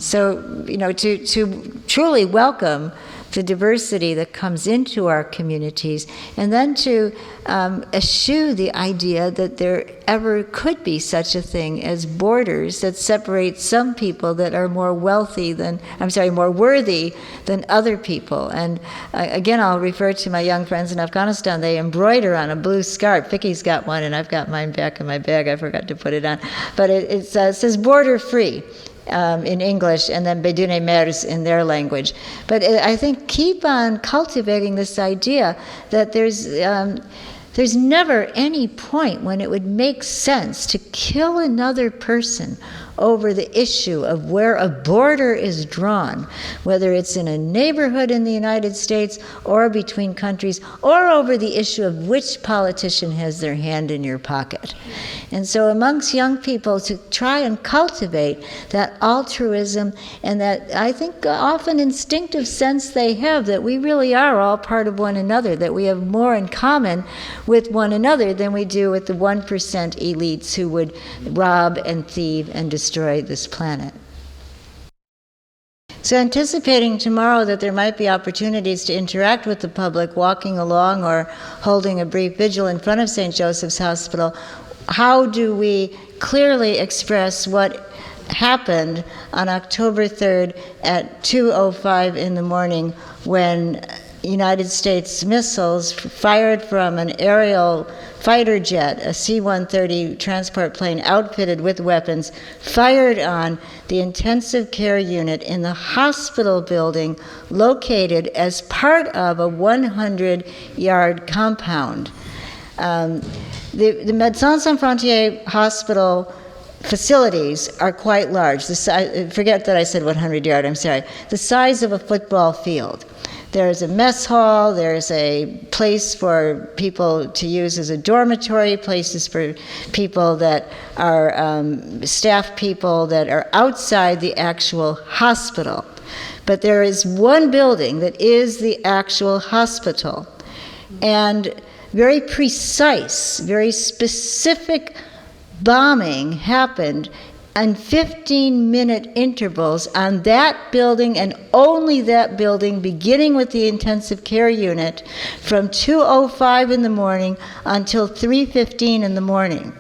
Speaker 2: So to truly welcome the diversity that comes into our communities, and then to eschew the idea that there ever could be such a thing as borders that separate some people that are more worthy than other people. And again, I'll refer to my young friends in Afghanistan. They embroider on a blue scarf. Vicky's got one, and I've got mine back in my bag. I forgot to put it on. But it says border free. In English, and then Bedune Mers in their language. But I think keep on cultivating this idea that there's never any point when it would make sense to kill another person over the issue of where a border is drawn, whether it's in a neighborhood in the United States or between countries, or over the issue of which politician has their hand in your pocket. And so amongst young people, to try and cultivate that altruism and that, I think, often instinctive sense they have that we really are all part of one another, that we have more in common with one another than we do with the 1% elites who would rob and thieve and destroy this planet. So anticipating tomorrow that there might be opportunities to interact with the public, walking along or holding a brief vigil in front of St. Joseph's Hospital, how do we clearly express what happened on October 3rd at 2:05 in the morning when United States missiles fired from an aerial fighter jet, a C-130 transport plane outfitted with weapons, fired on the intensive care unit in the hospital building located as part of a 100-yard compound. The Médecins Sans Frontières hospital facilities are quite large. Forget that I said 100-yard, I'm sorry. The size of a football field. There's a mess hall, there's a place for people to use as a dormitory, places for people that are staff people that are outside the actual hospital. But there is one building that is the actual hospital. And very precise, very specific bombing happened on 15-minute intervals on that building and only that building, beginning with the intensive care unit from 2:05 in the morning until 3:15 in the morning.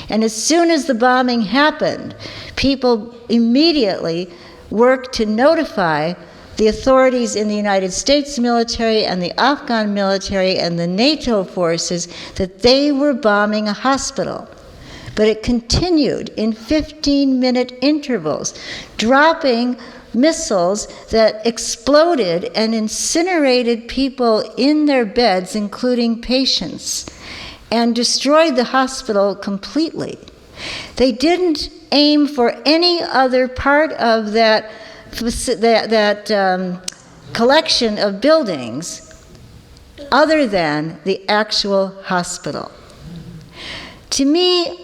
Speaker 2: And as soon as the bombing happened, people immediately worked to notify the authorities in the United States military and the Afghan military and the NATO forces that they were bombing a hospital. But it continued in 15-minute intervals, dropping missiles that exploded and incinerated people in their beds, including patients, and destroyed the hospital completely. They didn't aim for any other part of that collection of buildings other than the actual hospital. To me,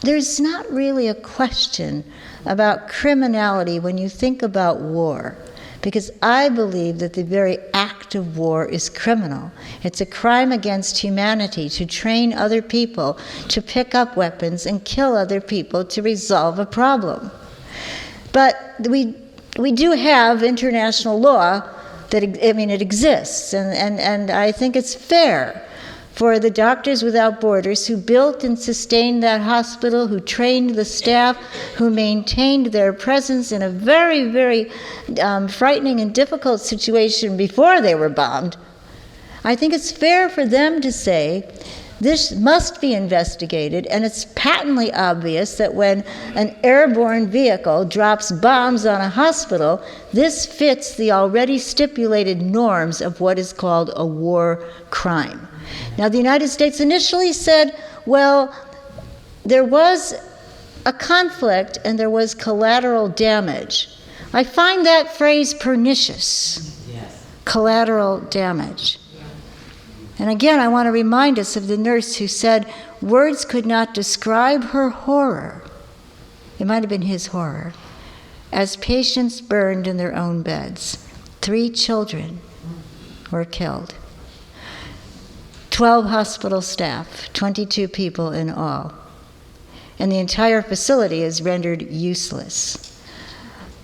Speaker 2: there's not really a question about criminality when you think about war, because I believe that the very act of war is criminal. It's a crime against humanity to train other people to pick up weapons and kill other people to resolve a problem. But we do have international law that, it exists, and I think it's fair for the Doctors Without Borders, who built and sustained that hospital, who trained the staff, who maintained their presence in a very, very frightening and difficult situation before they were bombed. I think it's fair for them to say, this must be investigated, and it's patently obvious that when an airborne vehicle drops bombs on a hospital, this fits the already stipulated norms of what is called a war crime. Now, the United States initially said, well, there was a conflict and there was collateral damage. I find that phrase pernicious. Yes. Collateral damage. And again, I want to remind us of the nurse who said, words could not describe her horror. It might have been his horror. As patients burned in their own beds. 3 children were killed. 12 hospital staff, 22 people in all. And the entire facility is rendered useless.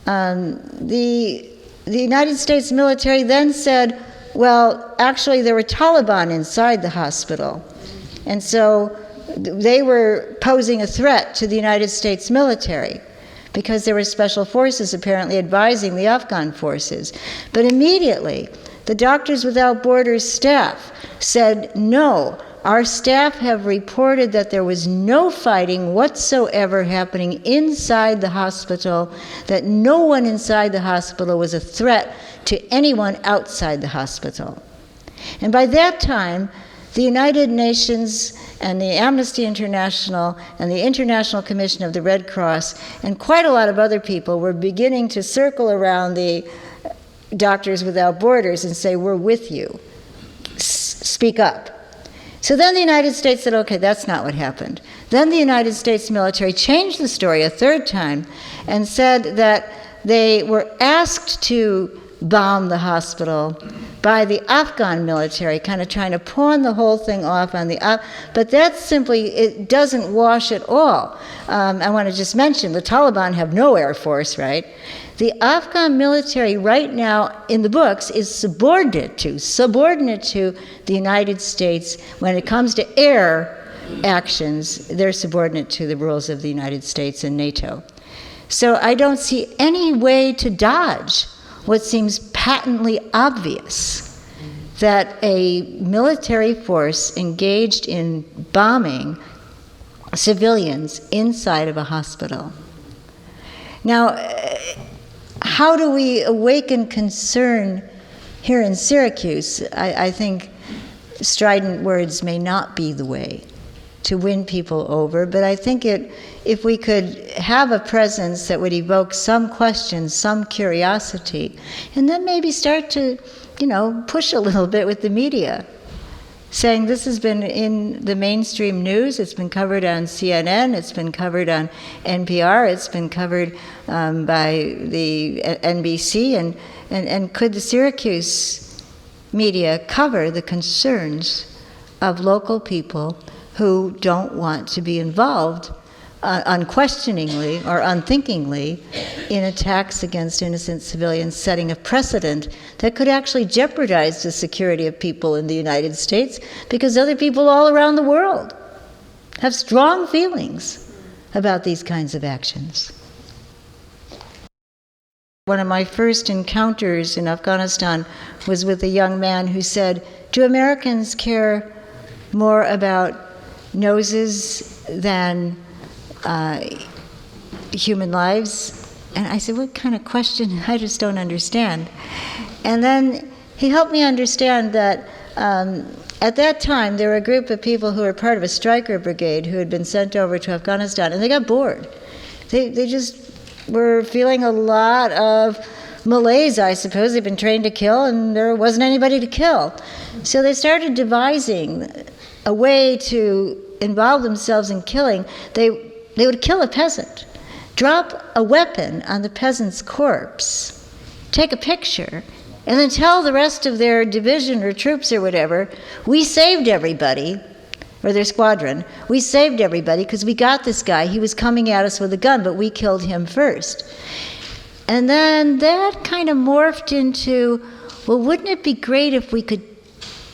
Speaker 2: The United States military then said, well, actually there were Taliban inside the hospital. And so they were posing a threat to the United States military because there were special forces apparently advising the Afghan forces. But immediately, the Doctors Without Borders staff said, no, our staff have reported that there was no fighting whatsoever happening inside the hospital, that no one inside the hospital was a threat to anyone outside the hospital. And by that time, the United Nations and the Amnesty International and the International Commission of the Red Cross and quite a lot of other people were beginning to circle around the Doctors Without Borders and say, we're with you. Speak up. So then the United States said, okay, that's not what happened. Then the United States military changed the story a third time and said that they were asked to bomb the hospital by the Afghan military, kind of trying to pawn the whole thing off on the but that simply, it doesn't wash at all. I want to just mention, the Taliban have no air force, right? The Afghan military right now in the books is subordinate to the United States. When it comes to air actions, they're subordinate to the rules of the United States and NATO. So I don't see any way to dodge what seems patently obvious, that a military force engaged in bombing civilians inside of a hospital. Now, how do we awaken concern here in Syracuse? I think strident words may not be the way to win people over, but I think if we could have a presence that would evoke some questions, some curiosity, and then maybe start to, push a little bit with the media, saying this has been in the mainstream news, it's been covered on CNN, it's been covered on NPR, it's been covered by the NBC, and could the Syracuse media cover the concerns of local people who don't want to be involved unquestioningly or unthinkingly in attacks against innocent civilians, setting a precedent that could actually jeopardize the security of people in the United States, because other people all around the world have strong feelings about these kinds of actions. One of my first encounters in Afghanistan was with a young man who said, "Do Americans care more about noses than human lives?" And I said, "What kind of question? I just don't understand." And then he helped me understand that at that time there were a group of people who were part of a striker brigade who had been sent over to Afghanistan, and they got bored. They just were feeling a lot of malaise, I suppose. They'd been trained to kill, and there wasn't anybody to kill. So they started devising a way to involve themselves in killing. They they would kill a peasant, drop a weapon on the peasant's corpse, take a picture, and then tell the rest of their division or troops or whatever, we saved everybody, or their squadron, we saved everybody because we got this guy. He was coming at us with a gun, but we killed him first. And then that kind of morphed into, well, wouldn't it be great if we could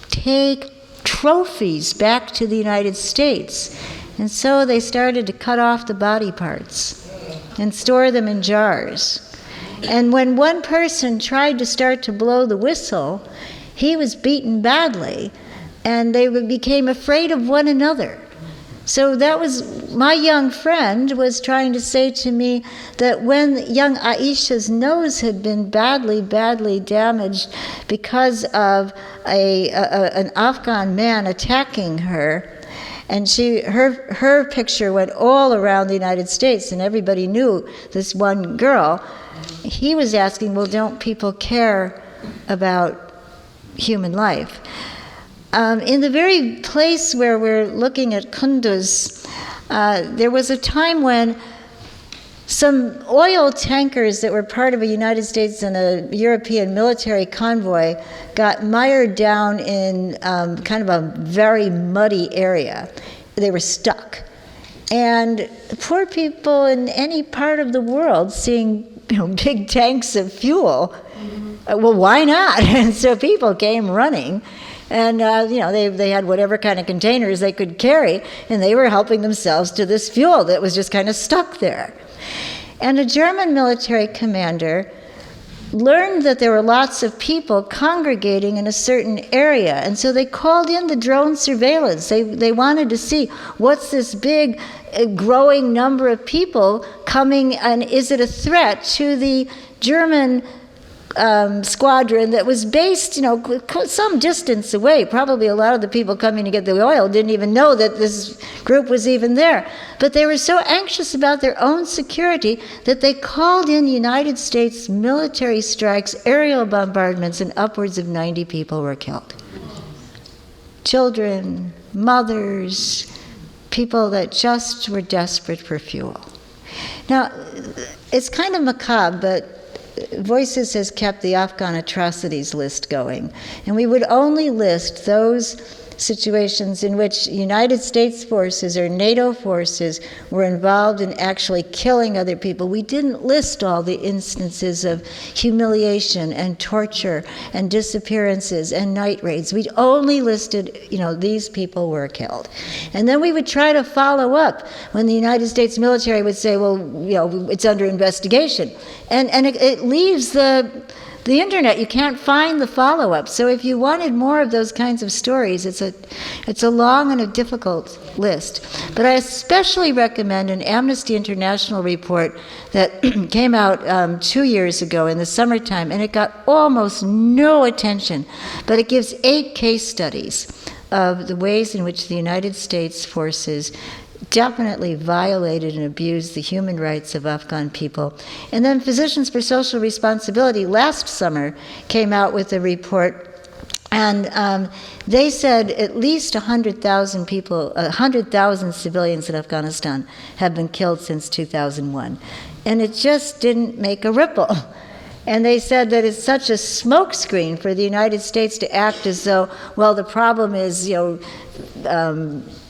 Speaker 2: take trophies back to the United States? And so they started to cut off the body parts and store them in jars. And when one person tried to start to blow the whistle, he was beaten badly, and they became afraid of one another. So that was, my young friend was trying to say to me that when young Aisha's nose had been badly damaged because of an Afghan man attacking her, and her picture went all around the United States, and everybody knew this one girl, he was asking, well, don't people care about human life? In the very place where we're looking at Kunduz, there was a time when some oil tankers that were part of a United States and a European military convoy got mired down in kind of a very muddy area. They were stuck. And poor people in any part of the world seeing big tanks of fuel, well, why not? And so people came running. And, they had whatever kind of containers they could carry, and they were helping themselves to this fuel that was just kind of stuck there. And a German military commander learned that there were lots of people congregating in a certain area, and so they called in the drone surveillance. They wanted to see, what's this big, growing number of people coming, and is it a threat to the German squadron that was based, some distance away. Probably a lot of the people coming to get the oil didn't even know that this group was even there. But they were so anxious about their own security that they called in United States military strikes, aerial bombardments, and upwards of 90 people were killed. Children, mothers, people that just were desperate for fuel. Now, it's kind of macabre, but Voices has kept the Afghan atrocities list going, and we would only list those situations in which United States forces or NATO forces were involved in actually killing other people. We didn't list all the instances of humiliation and torture and disappearances and night raids. We'd only listed, these people were killed. And then we would try to follow up when the United States military would say, well, it's under investigation. And it leaves the internet. You can't find the follow-up. So if you wanted more of those kinds of stories, it's a long and a difficult list. But I especially recommend an Amnesty International report that came out 2 years ago in the summertime, and it got almost no attention. But it gives 8 case studies of the ways in which the United States forces definitely violated and abused the human rights of Afghan people. And then Physicians for Social Responsibility last summer came out with a report, and they said at least 100,000 people, 100,000 civilians in Afghanistan have been killed since 2001. And it just didn't make a ripple. And they said that it's such a smokescreen for the United States to act as though, well, the problem is,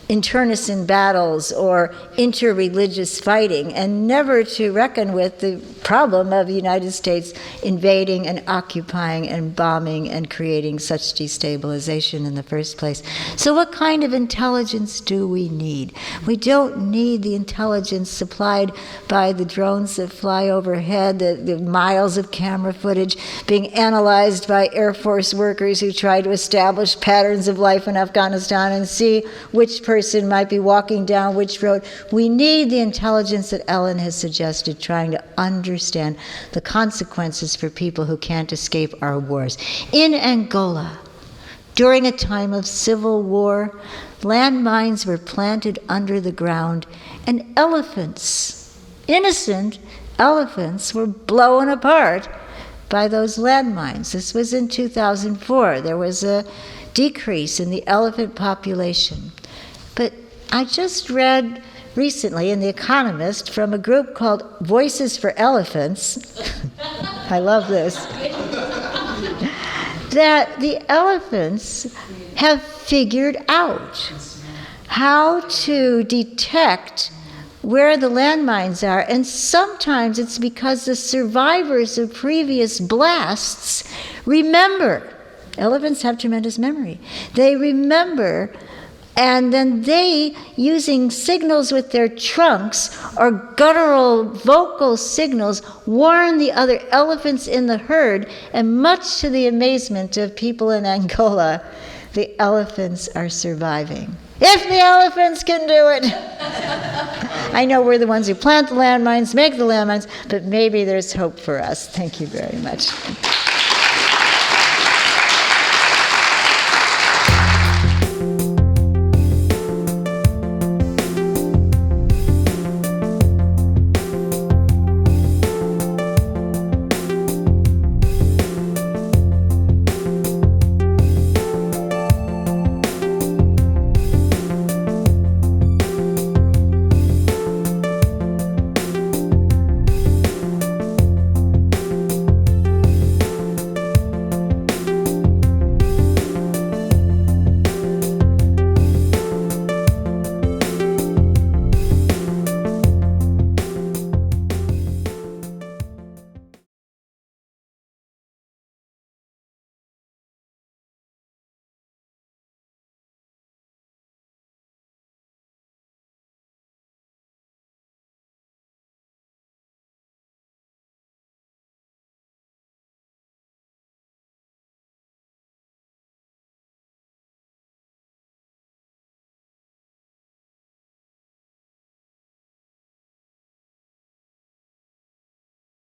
Speaker 2: internecine battles or inter-religious fighting, and never to reckon with the problem of the United States invading and occupying and bombing and creating such destabilization in the first place. So what kind of intelligence do we need? We don't need the intelligence supplied by the drones that fly overhead, the miles of camera footage being analyzed by Air Force workers who try to establish patterns of life in Afghanistan and see which person might be walking down which road. We need the intelligence that Ellen has suggested, trying to understand the consequences for people who can't escape our wars. In Angola, during a time of civil war, landmines were planted under the ground, and elephants, innocent elephants, were blown apart by those landmines. This was in 2004. There was a decrease in the elephant population. But I just read recently in The Economist from a group called Voices for Elephants. I love this. That the elephants have figured out how to detect where the landmines are, and sometimes it's because the survivors of previous blasts remember. Elephants have tremendous memory. They remember, and then they, using signals with their trunks or guttural vocal signals, warn the other elephants in the herd, and much to the amazement of people in Angola, the elephants are surviving. If the elephants can do it! I know we're the ones who plant the landmines, make the landmines, but maybe there's hope for us. Thank you very much.